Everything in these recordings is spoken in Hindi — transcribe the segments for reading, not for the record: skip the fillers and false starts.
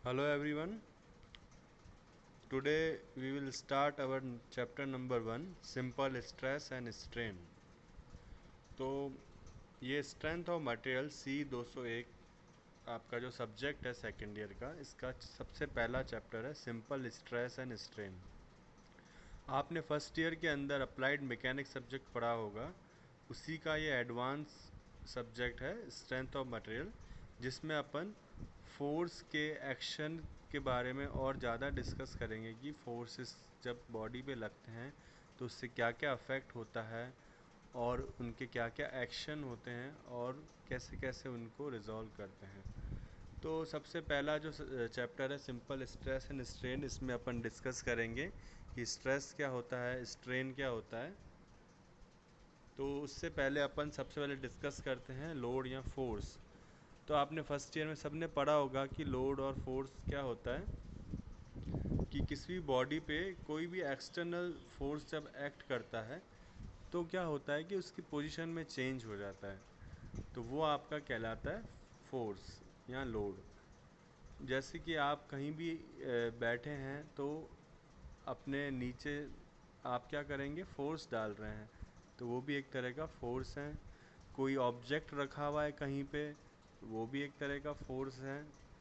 Hello everyone. Today we will start our chapter number 1, simple stress and strain. तो ये स्ट्रेंथ ऑफ मटेरियल C201 आपका जो सब्जेक्ट है सेकेंड ईयर का, इसका सबसे पहला चैप्टर है सिंपल स्ट्रेस एंड स्ट्रेन। आपने फर्स्ट ईयर के अंदर अप्लाइड मैकेनिक्स सब्जेक्ट पढ़ा होगा, उसी का ये एडवांस सब्जेक्ट है स्ट्रेंथ ऑफ मटेरियल, जिसमें अपन फोर्स के एक्शन के बारे में और ज़्यादा डिस्कस करेंगे कि फोर्सेस जब बॉडी पे लगते हैं तो उससे क्या क्या अफेक्ट होता है और उनके क्या क्या एक्शन होते हैं और कैसे कैसे उनको रिजॉल्व करते हैं। तो सबसे पहला जो चैप्टर है सिंपल स्ट्रेस एंड स्ट्रेन, इसमें अपन डिस्कस करेंगे कि स्ट्रेस क्या होता है, स्ट्रेन क्या होता है। तो उससे पहले अपन सबसे पहले डिस्कस करते हैं लोड या फोर्स। तो आपने फर्स्ट ईयर में सबने पढ़ा होगा कि लोड और फोर्स क्या होता है, कि किसी भी बॉडी पे कोई भी एक्सटर्नल फोर्स जब एक्ट करता है तो क्या होता है कि उसकी पोजीशन में चेंज हो जाता है, तो वो आपका कहलाता है फोर्स या लोड। जैसे कि आप कहीं भी बैठे हैं तो अपने नीचे आप क्या करेंगे, फोर्स डाल रहे हैं, तो वो भी एक तरह का फोर्स है। कोई ऑब्जेक्ट रखा हुआ है कहीं पे, वो भी एक तरह का फोर्स है,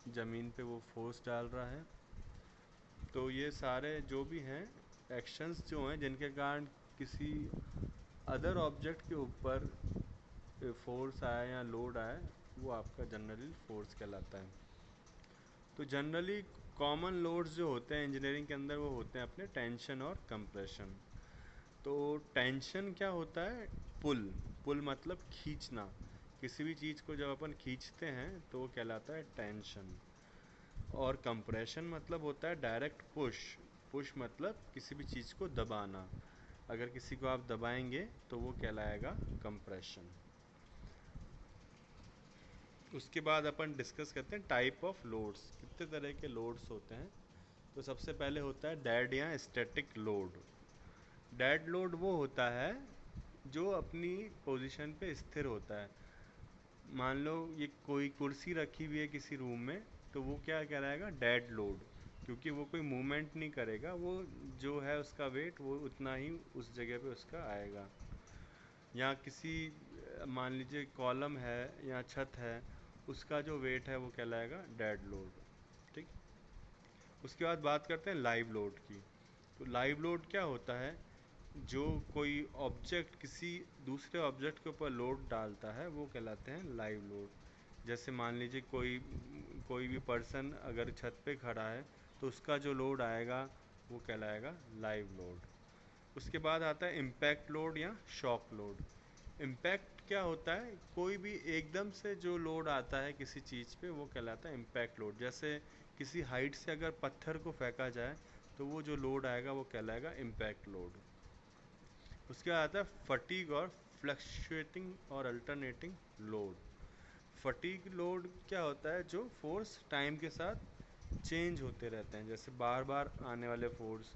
ज़मीन पे वो फोर्स डाल रहा है। तो ये सारे जो भी हैं एक्शंस जो हैं जिनके कारण किसी अदर ऑब्जेक्ट के ऊपर फोर्स आया या लोड आया, वो आपका जनरली फोर्स कहलाता है। तो जनरली कॉमन लोड्स जो होते हैं इंजीनियरिंग के अंदर वो होते हैं अपने टेंशन और कंप्रेशन। तो टेंशन क्या होता है, पुल। पुल मतलब खींचना, किसी भी चीज़ को जब अपन खींचते हैं तो वो कहलाता है टेंशन। और कंप्रेशन मतलब होता है डायरेक्ट पुश। पुश मतलब किसी भी चीज़ को दबाना, अगर किसी को आप दबाएंगे तो वो कहलाएगा कंप्रेशन। उसके बाद अपन डिस्कस करते हैं टाइप ऑफ लोड्स, कितने तरह के लोड्स होते हैं। तो सबसे पहले होता है डेड या स्टैटिक लोड। डेड लोड वो होता है जो अपनी पोजीशन पे स्थिर होता है। मान लो ये कोई कुर्सी रखी हुई है किसी रूम में, तो वो क्या कहलाएगा, डेड लोड, क्योंकि वो कोई मूवमेंट नहीं करेगा, वो जो है उसका वेट वो उतना ही उस जगह पे उसका आएगा। या किसी मान लीजिए कॉलम है या छत है, उसका जो वेट है वो कहलाएगा डेड लोड। ठीक। उसके बाद बात करते हैं लाइव लोड की। तो लाइव लोड क्या होता है, जो कोई ऑब्जेक्ट किसी दूसरे ऑब्जेक्ट के ऊपर लोड डालता है वो कहलाते हैं लाइव लोड। जैसे मान लीजिए कोई भी पर्सन अगर छत पे खड़ा है तो उसका जो लोड आएगा वो कहलाएगा लाइव लोड। उसके बाद आता है इम्पैक्ट लोड या शॉक लोड। इम्पैक्ट क्या होता है, कोई भी एकदम से जो लोड आता है किसी चीज़ पे वो कहलाता है इम्पैक्ट लोड। जैसे किसी हाइट से अगर पत्थर को फेंका जाए तो वो जो लोड आएगा वो कहलाएगा इम्पैक्ट लोड। उसके बाद आता है फटीग और फ्लक्चुएटिंग और अल्टरनेटिंग लोड। फटीग लोड क्या होता है, जो फोर्स टाइम के साथ चेंज होते रहते हैं, जैसे बार बार आने वाले फोर्स,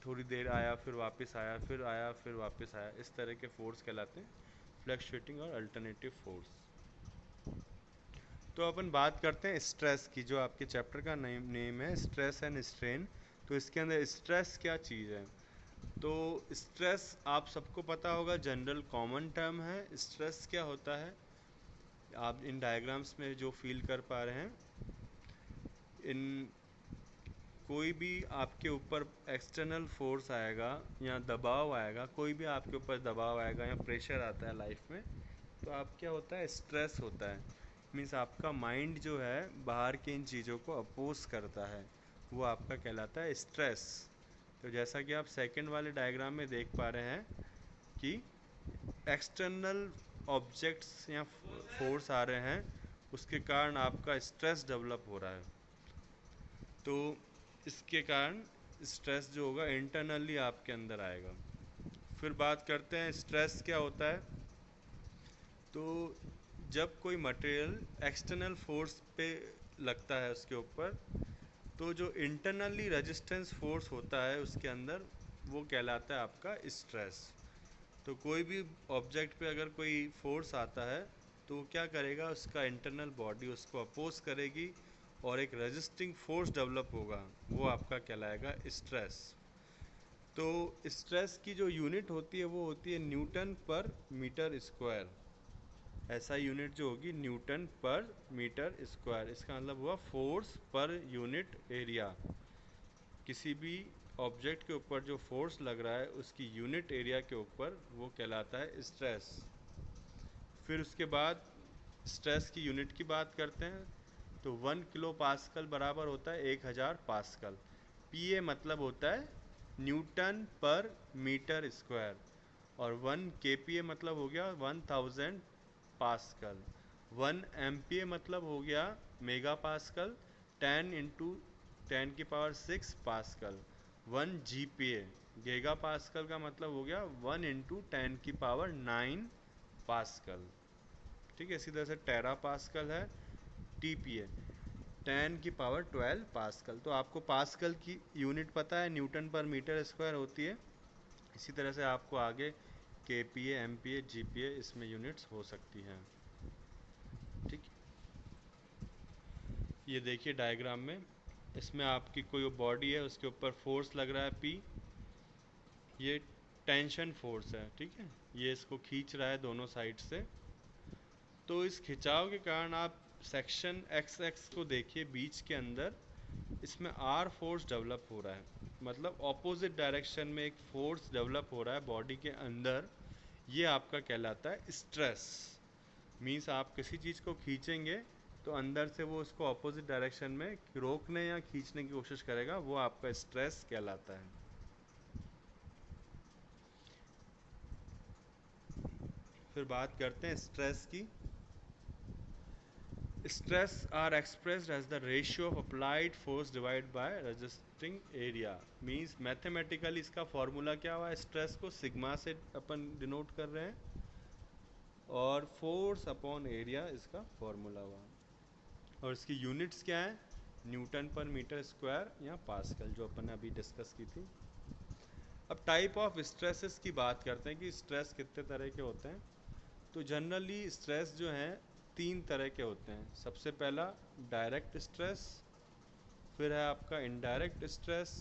थोड़ी देर आया फिर वापस आया फिर आया फिर वापस आया, इस तरह के फोर्स कहलाते हैं फ्लक्चुएटिंग और अल्टरनेटिव फोर्स। तो अपन बात करते हैं स्ट्रेस की, जो आपके चैप्टर का नेम है स्ट्रेस एंड स्ट्रेन। तो इसके अंदर स्ट्रेस क्या चीज़ है, तो स्ट्रेस आप सबको पता होगा, जनरल कॉमन टर्म है। स्ट्रेस क्या होता है, आप इन डायग्राम्स में जो फील कर पा रहे हैं, इन कोई भी आपके ऊपर एक्सटर्नल फोर्स आएगा या दबाव आएगा, कोई भी आपके ऊपर दबाव आएगा या प्रेशर आता है लाइफ में, तो आप क्या होता है, स्ट्रेस होता है। मीन्स आपका माइंड जो है बाहर की इन चीज़ों को अपोज करता है, वो आपका कहलाता है स्ट्रेस। तो जैसा कि आप सेकंड वाले डायग्राम में देख पा रहे हैं कि एक्सटर्नल ऑब्जेक्ट्स या फोर्स आ रहे हैं, उसके कारण आपका स्ट्रेस डेवलप हो रहा है। तो इसके कारण स्ट्रेस जो होगा इंटरनली आपके अंदर आएगा। फिर बात करते हैं स्ट्रेस क्या होता है। तो जब कोई मटेरियल एक्सटर्नल फोर्स पे लगता है उसके ऊपर, तो जो इंटरनली रेजिस्टेंस फोर्स होता है उसके अंदर, वो कहलाता है आपका स्ट्रेस। तो कोई भी ऑब्जेक्ट पे अगर कोई फोर्स आता है तो वो क्या करेगा, उसका इंटरनल बॉडी उसको अपोज करेगी और एक रेजिस्टिंग फोर्स डेवलप होगा, वो आपका कहलाएगा स्ट्रेस। तो स्ट्रेस की जो यूनिट होती है वो होती है न्यूटन पर मीटर स्क्वायर। ऐसा यूनिट जो होगी न्यूटन पर मीटर स्क्वायर, इसका मतलब हुआ फोर्स पर यूनिट एरिया। किसी भी ऑब्जेक्ट के ऊपर जो फोर्स लग रहा है उसकी यूनिट एरिया के ऊपर वो कहलाता है स्ट्रेस। फिर उसके बाद स्ट्रेस की यूनिट की बात करते हैं, तो 1 किलो पास्कल बराबर होता है 1000 पास्कल। पीए मतलब होता है न्यूटन पर मीटर स्क्वायर, और 1 केपीए मतलब हो गया 1000 पास्कल। 1 एमपीए मतलब हो गया mega pascal, 10 into 10⁶ pascal. 1 GPA giga pascal का मतलब हो गया 1 इंटू 10⁹ पास्कल। ठीक है, इसी तरह से टेरा पास्कल है टीपीए 10⁻12 पास्कल। तो आपको पास्कल की यूनिट पता है, न्यूटन पर मीटर स्क्वायर होती है। इसी तरह से आपको आगे केपीए एमपीए जीपीए इसमें यूनिट्स हो सकती हैं। ठीक, ये देखिए डायग्राम में, इसमें आपकी कोई बॉडी है उसके ऊपर फोर्स लग रहा है पी, ये टेंशन फोर्स है। ठीक है, ये इसको खींच रहा है दोनों साइड से। तो इस खिंचाव के कारण आप सेक्शन एक्स एक्स को देखिए, बीच के अंदर इसमें आर फोर्स डेवलप हो रहा है, मतलब ऑपोजिट डायरेक्शन में एक फोर्स डेवलप हो रहा है बॉडी के अंदर। ये आपका कहलाता है स्ट्रेस। मीन्स आप किसी चीज़ को खींचेंगे तो अंदर से वो उसको ऑपोजिट डायरेक्शन में रोकने या खींचने की कोशिश करेगा, वो आपका स्ट्रेस कहलाता है। फिर बात करते हैं स्ट्रेस की। Stress are expressed as the ratio of applied force divide by resisting area. Means mathematically इसका फॉर्मूला क्या हुआ, स्ट्रेस को सिग्मा से अपन डिनोट कर रहे हैं, और फोर्स अपॉन एरिया इसका फॉर्मूला हुआ, और इसकी यूनिट्स क्या है, न्यूटन पर मीटर स्क्वायर या पास्कल, जो अपन ने अभी डिस्कस की थी। अब टाइप ऑफ स्ट्रेसेस की बात करते हैं कि स्ट्रेस कितने तरह के होते हैं। तो जनरली स्ट्रेस जो हैं 3 तरह के होते हैं। सबसे पहला डायरेक्ट स्ट्रेस, फिर है आपका इनडायरेक्ट स्ट्रेस,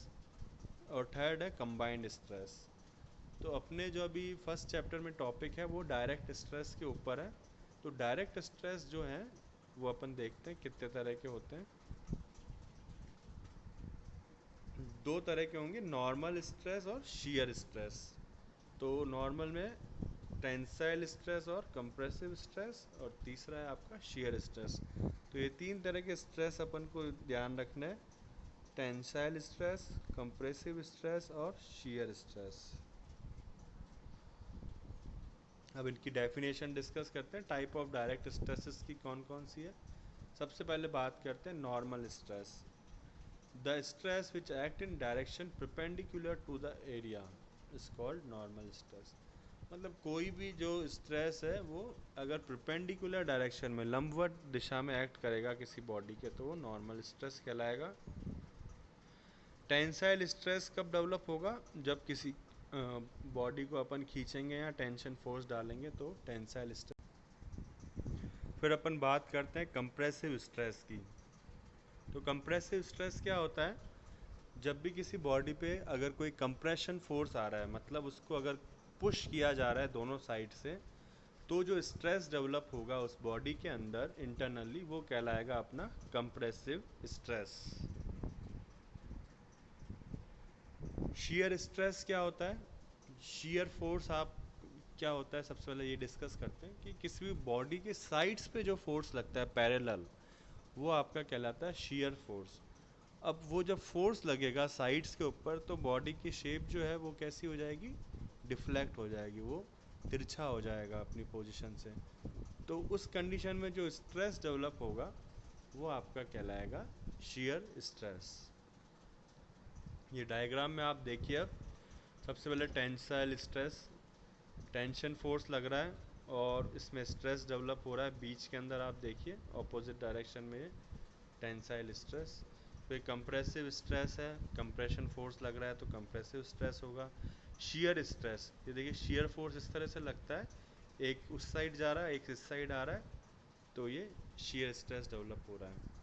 और थर्ड है कंबाइंड स्ट्रेस। तो अपने जो अभी फर्स्ट चैप्टर में टॉपिक है वो डायरेक्ट स्ट्रेस के ऊपर है। तो डायरेक्ट स्ट्रेस जो है वो अपन देखते हैं कितने तरह के होते हैं। 2 तरह के होंगे, नॉर्मल स्ट्रेस और शियर स्ट्रेस। तो नॉर्मल में टेंसाइल स्ट्रेस और कंप्रेसिव स्ट्रेस, और तीसरा है आपका शियर स्ट्रेस। तो ये 3 तरह के स्ट्रेस अपन को ध्यान रखना है, टेंसाइल स्ट्रेस, कंप्रेसिव स्ट्रेस और शियर स्ट्रेस। अब इनकी डेफिनेशन डिस्कस करते हैं, टाइप ऑफ डायरेक्ट स्ट्रेसेस की कौन कौन सी है। सबसे पहले बात करते हैं normal stress. The stress which act in direction perpendicular to the area is called normal stress. मतलब कोई भी जो स्ट्रेस है वो अगर परपेंडिकुलर डायरेक्शन में लंबवत दिशा में एक्ट करेगा किसी बॉडी के, तो वो नॉर्मल स्ट्रेस कहलाएगा। टेंसाइल स्ट्रेस कब डेवलप होगा, जब किसी बॉडी को अपन खींचेंगे या टेंशन फोर्स डालेंगे, तो टेंसाइल स्ट्रेस। फिर अपन बात करते हैं कंप्रेसिव स्ट्रेस की। तो कंप्रेसिव स्ट्रेस क्या होता है, जब भी किसी बॉडी पे अगर कोई कंप्रेशन फोर्स आ रहा है, मतलब उसको अगर पुश किया जा रहा है दोनों साइड से, तो जो स्ट्रेस डेवलप होगा उस बॉडी के अंदर इंटरनली, वो कहलाएगा अपना कंप्रेसिव स्ट्रेस। शियर स्ट्रेस क्या होता है, शियर फोर्स आप क्या होता है, सबसे पहले ये डिस्कस करते हैं कि किसी भी बॉडी के साइड्स पे जो फोर्स लगता है पैरेलल, वो आपका कहलाता है शियर फोर्स। अब वो जब फोर्स लगेगा साइड्स के ऊपर, तो बॉडी की शेप जो है वो कैसी हो जाएगी, डिफ्लेक्ट हो जाएगी, वो तिरछा हो जाएगा अपनी पोजीशन से। तो उस कंडीशन में जो स्ट्रेस डेवलप होगा वो आपका कहलाएगा शियर स्ट्रेस। ये डायग्राम में आप देखिए, अब सबसे पहले टेंसाइल स्ट्रेस, टेंशन फोर्स लग रहा है और इसमें स्ट्रेस डेवलप हो रहा है बीच के अंदर, आप देखिए ऑपोजिट डायरेक्शन में टेंसाइल स्ट्रेस। फिर कंप्रेसिव स्ट्रेस है, कंप्रेशन फोर्स लग रहा है तो कंप्रेसिव स्ट्रेस होगा। शियर स्ट्रेस, ये देखिए शियर फोर्स इस तरह से लगता है, एक उस साइड जा रहा है एक इस साइड आ रहा है, तो ये शियर स्ट्रेस डेवलप हो रहा है।